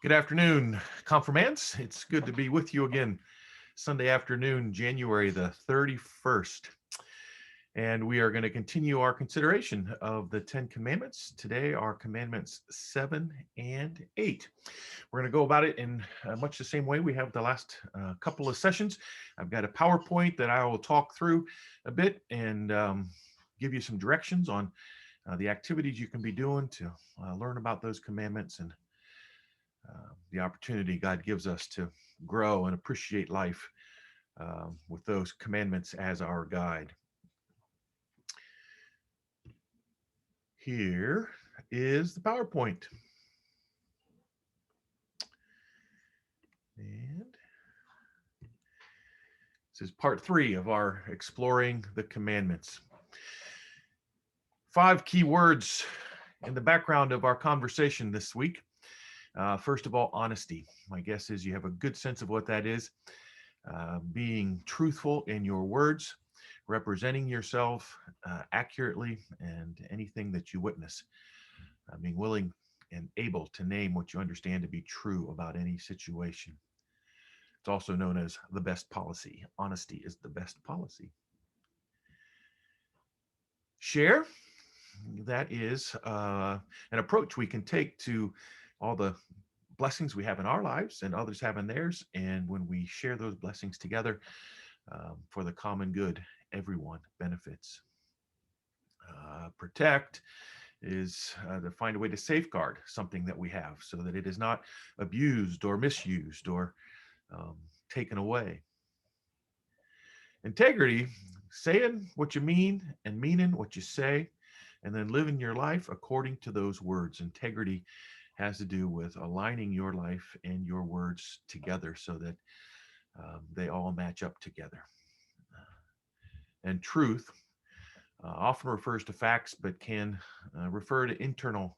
Good afternoon, confirmands. It's good to be with you again. Sunday afternoon, January the 31st. And we are going to continue our consideration of the 10 commandments. Today are commandments 7 and 8. We're going to go about it in much the same way we have the last couple of sessions. I've got a PowerPoint that I will talk through a bit and give you some directions on the activities you can be doing to learn about those commandments and the opportunity God gives us to grow and appreciate life with those commandments as our guide. Here is the PowerPoint. And this is part 3 of our exploring the commandments. 5 key words in the background of our conversation this week. First of all, honesty. My guess is you have a good sense of what that is. Being truthful in your words, representing yourself accurately, and anything that you witness. Being willing and able to name what you understand to be true about any situation. It's also known as the best policy. Honesty is the best policy. Share. That is an approach we can take to all the blessings we have in our lives and others have in theirs. And when we share those blessings together for the common good, everyone benefits. Protect is to find a way to safeguard something that we have so that it is not abused or misused or um, taken away. Integrity, saying what you mean and meaning what you say, and then living your life according to those words. Integrity has to do with aligning your life and your words together so that they all match up together. And truth often refers to facts, but can refer to internal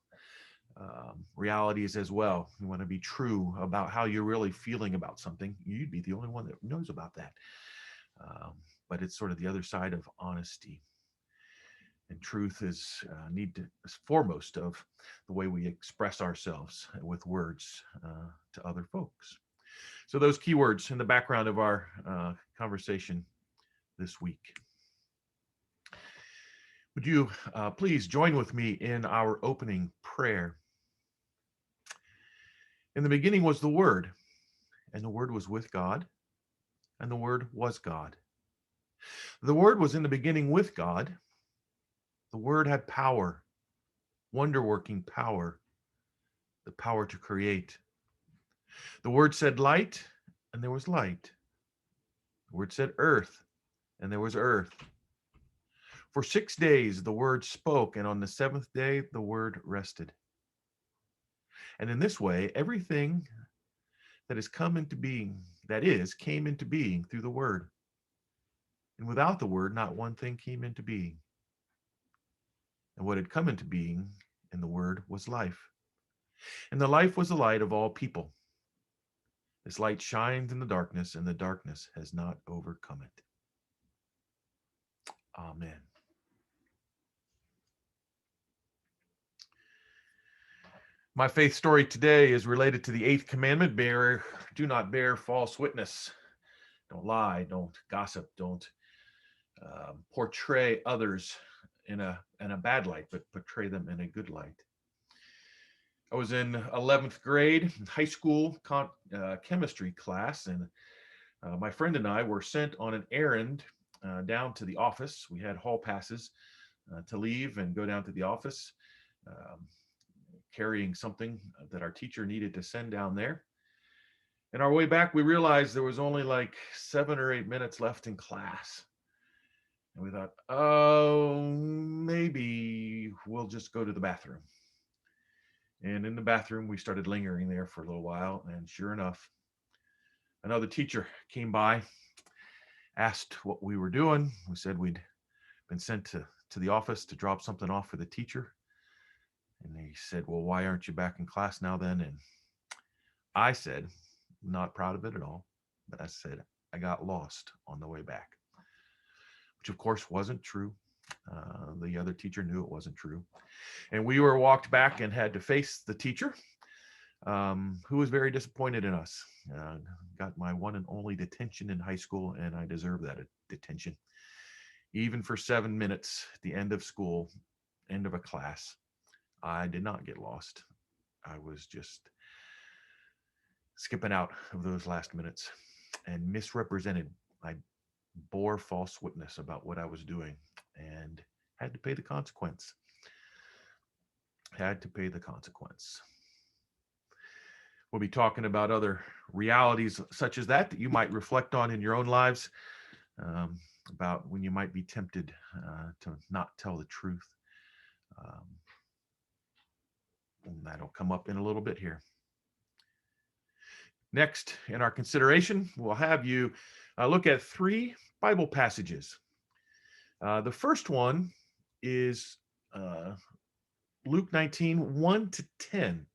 realities as well. You want to be true about how you're really feeling about something. You'd be the only one that knows about that. Um, but it's sort of the other side of honesty. And truth is foremost of the way we express ourselves with words to other folks. So those keywords in the background of our conversation this week. Would you please join with me in our opening prayer? In the beginning was the Word, and the Word was with God, and the Word was God. The Word was in the beginning with God. The Word had power, wonder working power, the power to create. The Word said light, and there was light. The Word said earth, and there was earth. For 6 days the Word spoke, and on the seventh day the Word rested. And in this way, everything that has come into being, that is, came into being through the Word. And without the Word, not one thing came into being. And what had come into being in the Word was life. And the life was the light of all people. This light shines in the darkness, and the darkness has not overcome it. Amen. My faith story today is related to the eighth commandment: do not bear false witness. Don't lie, don't gossip, don't portray others in a bad light, but portray them in a good light. I was in 11th grade high school chemistry class, and my friend and I were sent on an errand down to the office. We had hall passes to leave and go down to the office, um, carrying something that our teacher needed to send down there. And our way back, we realized there was only like 7 or 8 minutes left in class. And we thought, oh, maybe we'll just go to the bathroom. And in the bathroom, we started lingering there for a little while. And sure enough, another teacher came by, asked what we were doing. We said we'd been sent to the office to drop something off for the teacher. And he said, well, why aren't you back in class now then? And I said, not proud of it at all, but I said, I got lost on the way back, which of course wasn't true. The other teacher knew it wasn't true. And we were walked back and had to face the teacher. who was very disappointed in us. Got my one and only detention in high school, and I deserve that detention. Even for 7 minutes at the end of school, end of a class, I did not get lost. I was just skipping out of those last minutes and misrepresented. I bore false witness about what I was doing and had to pay the consequence. Had to pay the consequence. We'll be talking about other realities such as that you might reflect on in your own lives, um, about when you might be tempted to not tell the truth. Um, and that'll come up in a little bit here. Next, in our consideration, we'll have you look at 3 Bible passages. The first one is Luke 19, 1 to 10.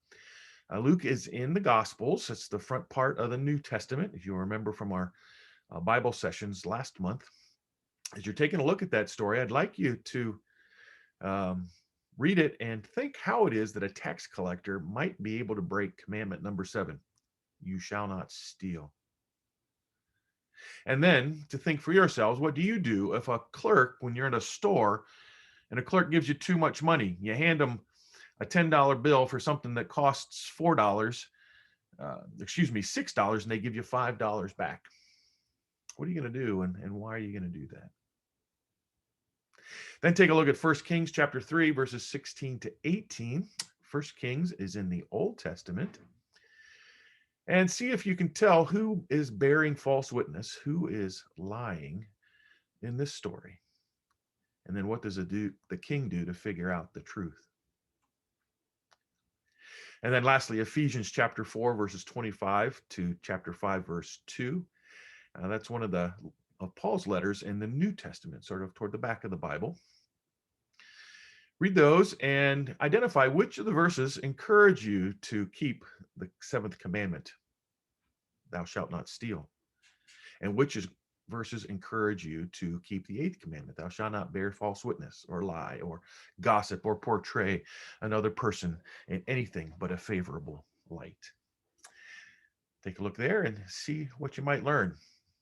Luke is in the Gospels. It's the front part of the New Testament, if you remember from our Bible sessions last month. As you're taking a look at that story, I'd like you to read it and think how it is that a tax collector might be able to break commandment number 7, you shall not steal. And then to think for yourselves, what do you do if a clerk, when you're in a store and a clerk gives you too much money, you hand them a $10 bill for something that costs $6, and they give you $5 back. What are you going to do, and why are you going to do that? Then take a look at 1 Kings chapter 3, verses 16 to 18. 1 Kings is in the Old Testament. And see if you can tell who is bearing false witness, who is lying in this story. And then what does the king do to figure out the truth? And then lastly, Ephesians chapter 4, verses 25 to chapter 5, verse 2. That's one of Paul's letters in the New Testament, sort of toward the back of the Bible. Read those and identify which of the verses encourage you to keep the 7th commandment, thou shalt not steal, and which verses encourage you to keep the 8th commandment, thou shalt not bear false witness or lie or gossip or portray another person in anything but a favorable light. Take a look there and see what you might learn.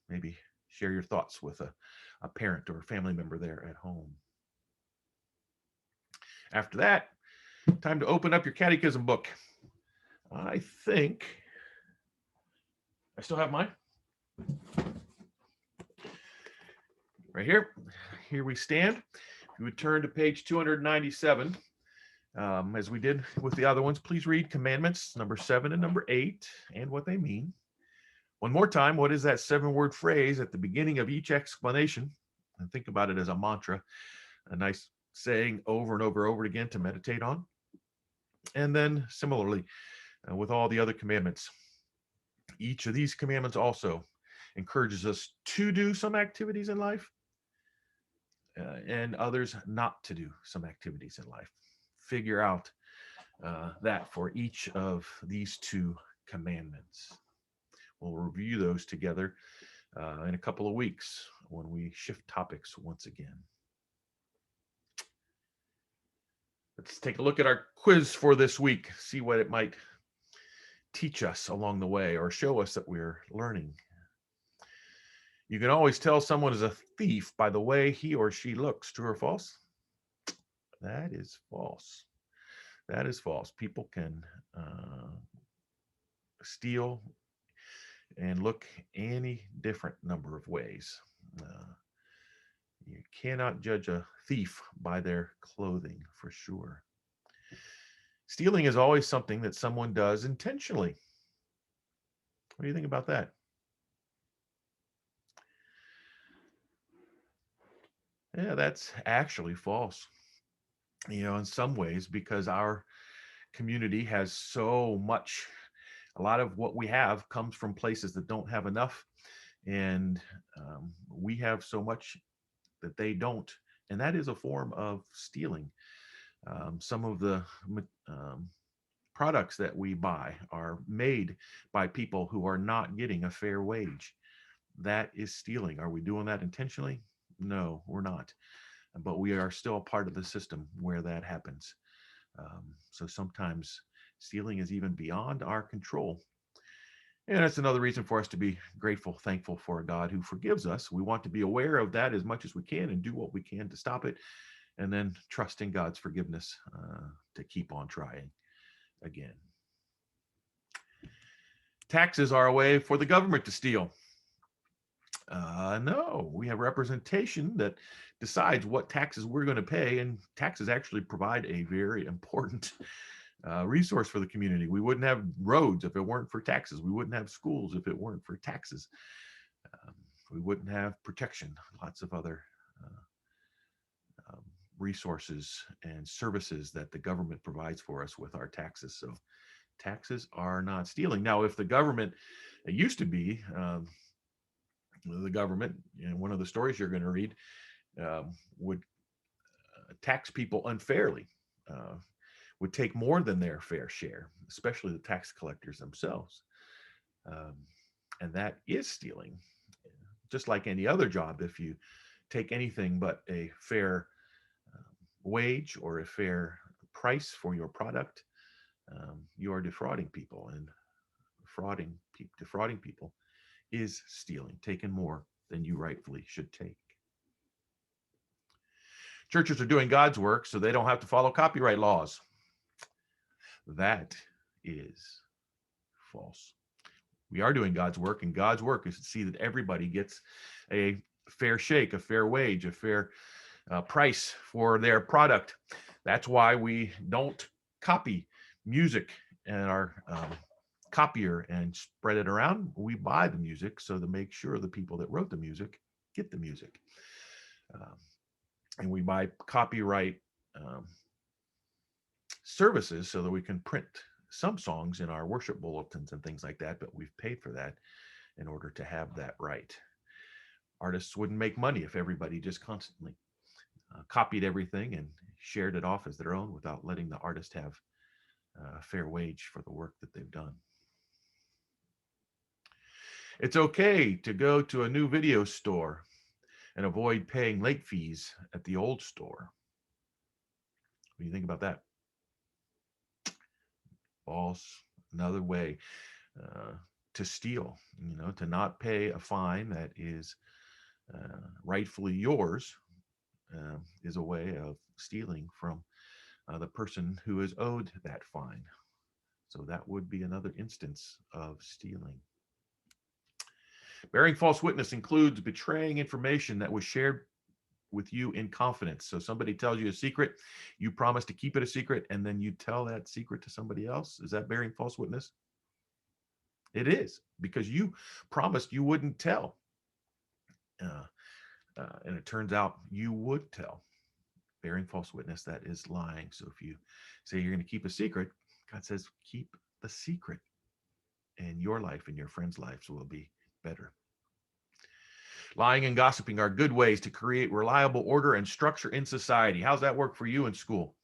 Maybe share your thoughts with a parent or a family member there at home. After that, time to open up your catechism book. I think I still have mine. Right here. Here we stand. If you would turn to page 297, as we did with the other ones, please read commandments number 7 and number 8 and what they mean. One more time, what is that 7-word phrase at the beginning of each explanation? And think about it as a mantra, a nice saying over and over again to meditate on. And then similarly, with all the other commandments, each of these commandments also encourages us to do some activities in life, and others not to do some activities in life. Figure out that for each of these 2 commandments. We'll review those together in a couple of weeks when we shift topics once again. Let's take a look at our quiz for this week, see what it might teach us along the way or show us that we're learning. You can always tell someone is a thief by the way he or she looks. True or false? That is false. That is false. People can steal and look any different number of ways. You cannot judge a thief by their clothing, for sure. Stealing is always something that someone does intentionally. What do you think about that? Yeah, that's actually false. In some ways, because our community has so much, a lot of what we have comes from places that don't have enough. And we have so much that they don't. And that is a form of stealing. Some of the products that we buy are made by people who are not getting a fair wage. That is stealing. Are we doing that intentionally? No, we're not. But we are still a part of the system where that happens. So sometimes Stealing is even beyond our control. And it's another reason for us to be grateful, thankful for a God who forgives us. We want to be aware of that as much as we can and do what we can to stop it, and then trust in God's forgiveness to keep on trying again. Taxes are a way for the government to steal. No, we have representation that decides what taxes we're going to pay, and taxes actually provide a very important resource for the community. We wouldn't have roads if it weren't for taxes. We wouldn't have schools if it weren't for taxes. Um, we wouldn't have protection, lots of other resources and services that the government provides for us with our taxes. So taxes are not stealing. Now, if the government, it used to be, the government, one of the stories you're going to read, would tax people unfairly, would take more than their fair share, especially the tax collectors themselves. Um, and that is stealing. Just like any other job, if you take anything but a fair wage or a fair price for your product, you are defrauding people, and defrauding people is stealing, taking more than you rightfully should take. Churches are doing God's work so they don't have to follow copyright laws. That is false. We are doing God's work, and God's work is to see that everybody gets a fair shake, a fair wage, a fair price for their product. That's why we don't copy music in our copier and spread it around. We buy the music so to make sure the people that wrote the music get the music. And we buy copyright services so that we can print some songs in our worship bulletins and things like that, but we've paid for that in order to have that right. Artists wouldn't make money if everybody just constantly copied everything and shared it off as their own without letting the artist have a fair wage for the work that they've done. It's okay to go to a new video store and avoid paying late fees at the old store. What do you think about that? False. Another way to steal, to not pay a fine that is rightfully yours is a way of stealing from the person who is owed that fine. So that would be another instance of stealing. Bearing false witness includes betraying information that was shared with you in confidence. So somebody tells you a secret, you promise to keep it a secret, and then you tell that secret to somebody else. Is that bearing false witness? It is, because you promised you wouldn't tell. And it turns out you would tell. Bearing false witness, that is lying. So if you say you're going to keep a secret, God says, keep the secret, and your life and your friends' lives will be better. Lying and gossiping are good ways to create reliable order and structure in society. How's that work for you in school?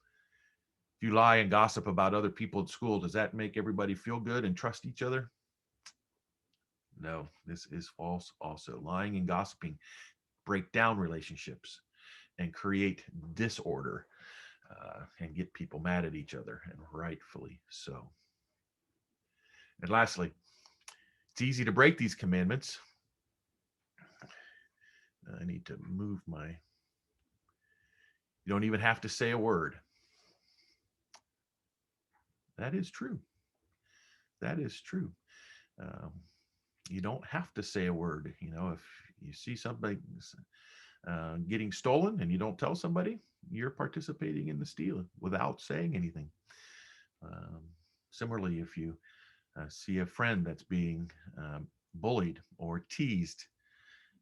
If you lie and gossip about other people at school, does that make everybody feel good and trust each other? No, this is false also. Lying and gossiping break down relationships and create disorder and get people mad at each other, and rightfully so. And lastly, it's easy to break these commandments. I need to move my, you don't even have to say a word. That is true. That is true. You don't have to say a word. If you see somebody getting stolen and you don't tell somebody, you're participating in the stealing without saying anything. Similarly, if you see a friend that's being bullied or teased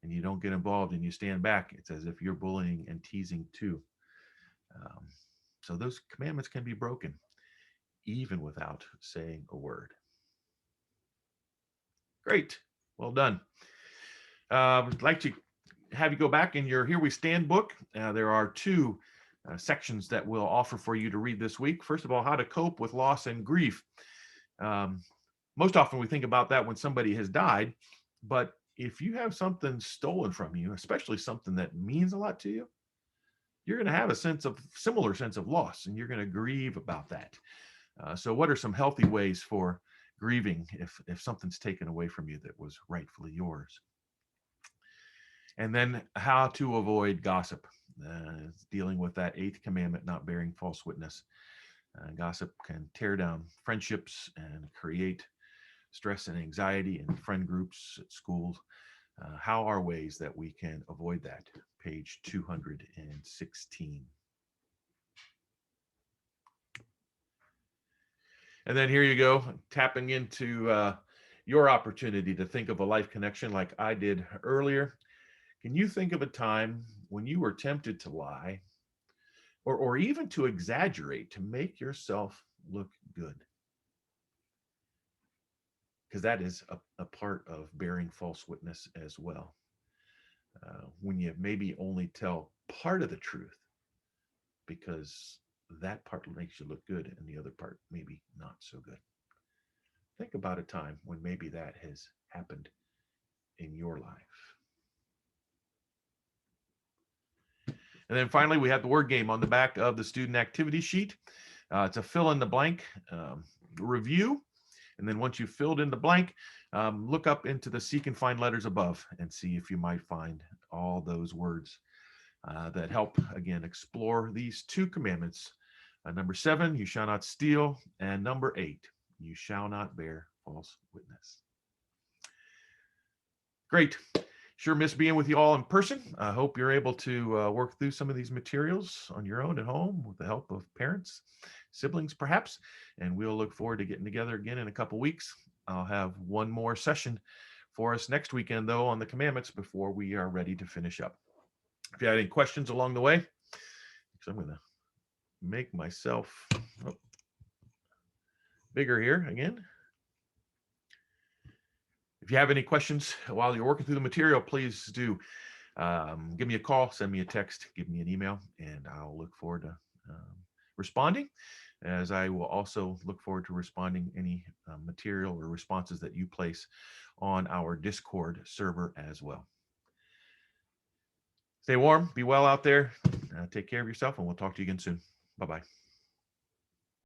and you don't get involved and you stand back, it's as if you're bullying and teasing too. So those commandments can be broken even without saying a word. Great. Well done. I'd like to have you go back in your Here We Stand book. There are two sections that we'll offer for you to read this week. First of all, how to cope with loss and grief. Most often we think about that when somebody has died, but if you have something stolen from you, especially something that means a lot to you, you're going to have a similar sense of loss, and you're going to grieve about that. So what are some healthy ways for grieving if something's taken away from you that was rightfully yours? And then how to avoid gossip, dealing with that eighth commandment, not bearing false witness. Gossip can tear down friendships and create stress and anxiety in friend groups at schools. How are ways that we can avoid that? Page 216. And then here you go, tapping into your opportunity to think of a life connection like I did earlier. Can you think of a time when you were tempted to lie or even to exaggerate to make yourself look good? Because that is a part of bearing false witness as well. When you maybe only tell part of the truth because that part makes you look good and the other part maybe not so good. Think about a time when maybe that has happened in your life. And then finally, we have the word game on the back of the student activity sheet. It's a fill in the blank review. And then once you've filled in the blank, look up into the seek and find letters above and see if you might find all those words that help, again, explore these two commandments. Number 7, you shall not steal. And number 8, you shall not bear false witness. Great. Sure miss being with you all in person. I hope you're able to work through some of these materials on your own at home with the help of parents, siblings perhaps, and we'll look forward to getting together again in a couple weeks. I'll have one more session for us next weekend, though, on the commandments before we are ready to finish up. If you have any questions along the way, because I'm going to make myself bigger here again. If you have any questions while you're working through the material, please do give me a call, send me a text, give me an email, and I'll look forward to responding, as I will also look forward to responding any material or responses that you place on our Discord server as well. Stay warm, be well out there, take care of yourself, and we'll talk to you again soon. Bye-bye.